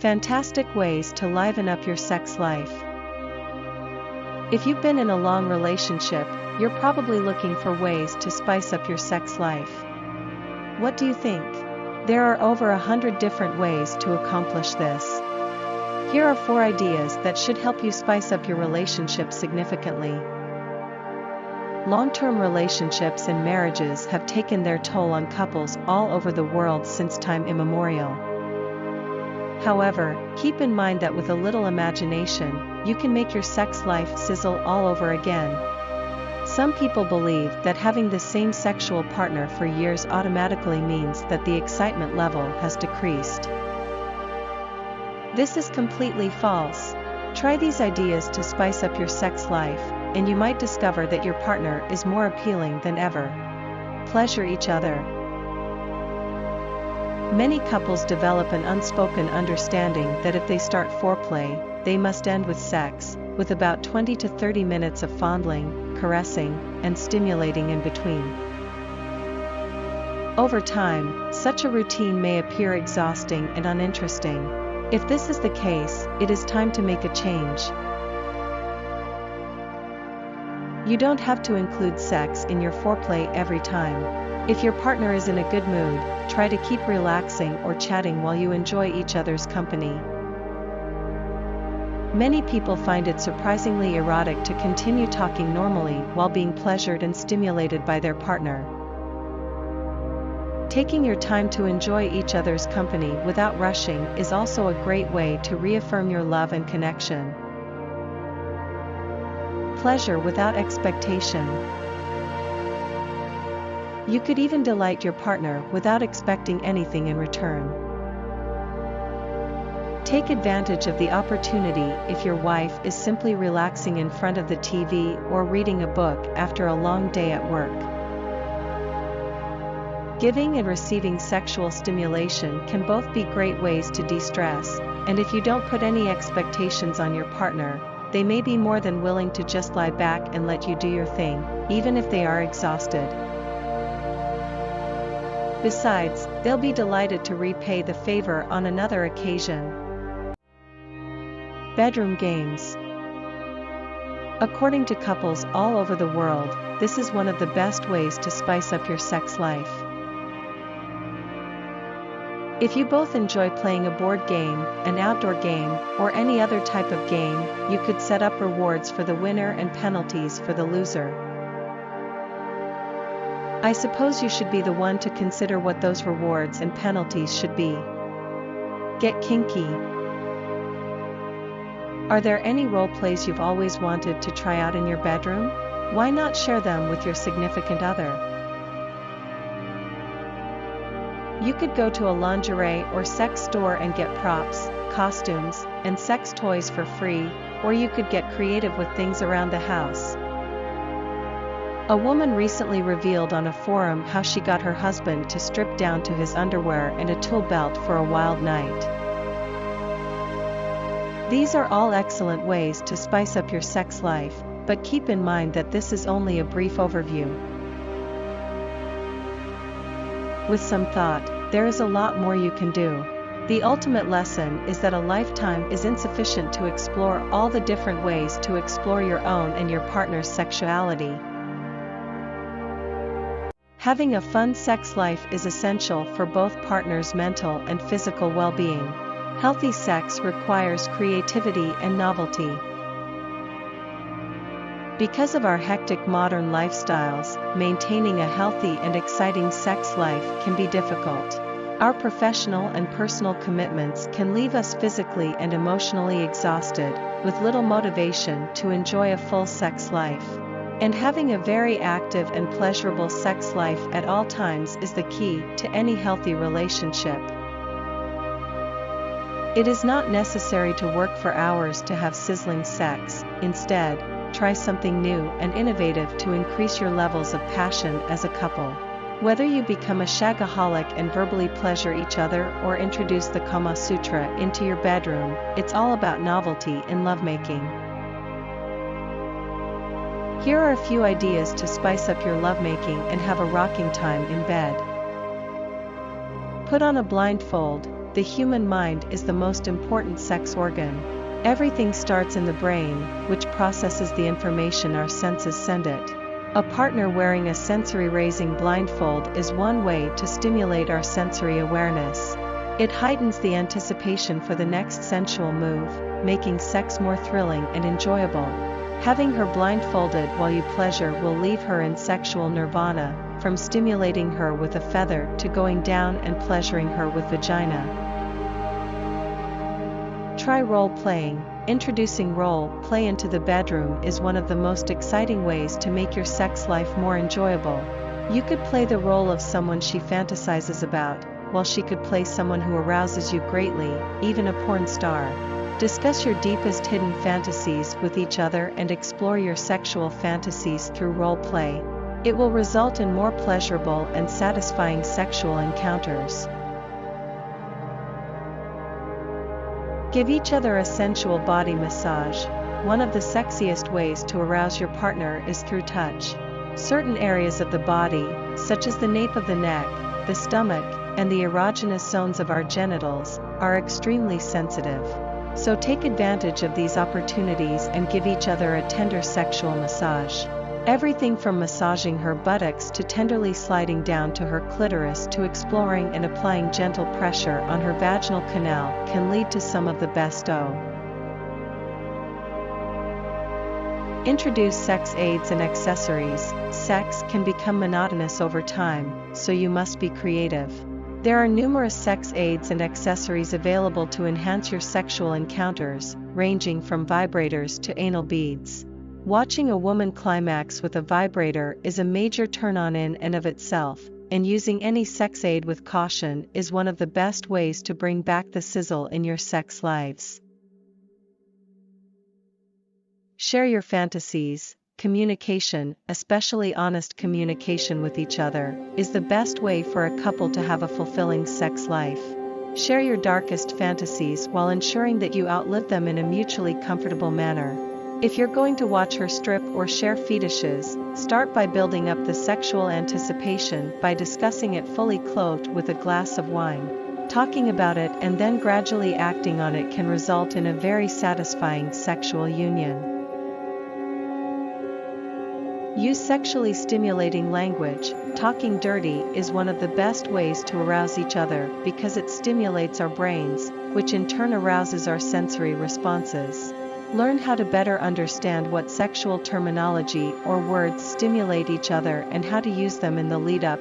Fantastic ways to liven up your sex life. If you've been in a long relationship, you're probably looking for ways to spice up your sex life. What do you think? There are over 100 different ways to accomplish this. Here are 4 ideas that should help you spice up your relationship significantly. Long-term relationships and marriages have taken their toll on couples all over the world since time immemorial. However, keep in mind that with a little imagination, you can make your sex life sizzle all over again. Some people believe that having the same sexual partner for years automatically means that the excitement level has decreased. This is completely false. Try these ideas to spice up your sex life, and you might discover that your partner is more appealing than ever. Pleasure each other. Many couples develop an unspoken understanding that if they start foreplay, they must end with sex, with about 20 to 30 minutes of fondling, caressing, and stimulating in between. Over time, such a routine may appear exhausting and uninteresting. If this is the case, it is time to make a change. You don't have to include sex in your foreplay every time. If your partner is in a good mood, try to keep relaxing or chatting while you enjoy each other's company. Many people find it surprisingly erotic to continue talking normally while being pleasured and stimulated by their partner. Taking your time to enjoy each other's company without rushing is also a great way to reaffirm your love and connection. Pleasure without expectation. You could even delight your partner without expecting anything in return. Take advantage of the opportunity if your wife is simply relaxing in front of the TV or reading a book after a long day at work. Giving and receiving sexual stimulation can both be great ways to de-stress, and if you don't put any expectations on your partner, they may be more than willing to just lie back and let you do your thing, even if they are exhausted. Besides, they'll be delighted to repay the favor on another occasion. Bedroom games. According to couples all over the world, this is one of the best ways to spice up your sex life. If you both enjoy playing a board game, an outdoor game, or any other type of game, you could set up rewards for the winner and penalties for the loser. I suppose you should be the one to consider what those rewards and penalties should be. Get kinky. Are there any role plays you've always wanted to try out in your bedroom? Why not share them with your significant other? You could go to a lingerie or sex store and get props, costumes, and sex toys for free, or you could get creative with things around the house. A woman recently revealed on a forum how she got her husband to strip down to his underwear and a tool belt for a wild night. These are all excellent ways to spice up your sex life, but keep in mind that this is only a brief overview. With some thought, there is a lot more you can do. The ultimate lesson is that a lifetime is insufficient to explore all the different ways to explore your own and your partner's sexuality. Having a fun sex life is essential for both partners' mental and physical well-being. Healthy sex requires creativity and novelty. Because of our hectic modern lifestyles, maintaining a healthy and exciting sex life can be difficult. Our professional and personal commitments can leave us physically and emotionally exhausted, with little motivation to enjoy a full sex life. And having a very active and pleasurable sex life at all times is the key to any healthy relationship. It is not necessary to work for hours to have sizzling sex. Instead, try something new and innovative to increase your levels of passion as a couple. Whether you become a shagaholic and verbally pleasure each other or introduce the Kama Sutra into your bedroom, it's all about novelty in lovemaking. Here are a few ideas to spice up your lovemaking and have a rocking time in bed. Put on a blindfold, the human mind is the most important sex organ. Everything starts in the brain, which processes the information our senses send it. A partner wearing a sensory-raising blindfold is one way to stimulate our sensory awareness. It heightens the anticipation for the next sensual move, making sex more thrilling and enjoyable. Having her blindfolded while you pleasure will leave her in sexual nirvana, from stimulating her with a feather to going down and pleasuring her with vagina. Try role-playing. Introducing role-play into the bedroom is one of the most exciting ways to make your sex life more enjoyable. You could play the role of someone she fantasizes about, while she could play someone who arouses you greatly, even a porn star. Discuss your deepest hidden fantasies with each other and explore your sexual fantasies through role-play. It will result in more pleasurable and satisfying sexual encounters. Give each other a sensual body massage. One of the sexiest ways to arouse your partner is through touch. Certain areas of the body, such as the nape of the neck, the stomach, and the erogenous zones of our genitals, are extremely sensitive. So take advantage of these opportunities and give each other a tender sexual massage. Everything from massaging her buttocks to tenderly sliding down to her clitoris to exploring and applying gentle pressure on her vaginal canal can lead to some of the best Introduce sex aids and accessories. Sex can become monotonous over time, so you must be creative. There are numerous sex aids and accessories available to enhance your sexual encounters, ranging from vibrators to anal beads. Watching a woman climax with a vibrator is a major turn-on in and of itself, and using any sex aid with caution is one of the best ways to bring back the sizzle in your sex lives. Share your fantasies. Communication, especially honest communication with each other, is the best way for a couple to have a fulfilling sex life. Share your darkest fantasies while ensuring that you outlive them in a mutually comfortable manner. If you're going to watch her strip or share fetishes, start by building up the sexual anticipation by discussing it fully clothed with a glass of wine. Talking about it and then gradually acting on it can result in a very satisfying sexual union. Use sexually stimulating language. Talking dirty is one of the best ways to arouse each other because it stimulates our brains, which in turn arouses our sensory responses. Learn how to better understand what sexual terminology or words stimulate each other and how to use them in the lead-up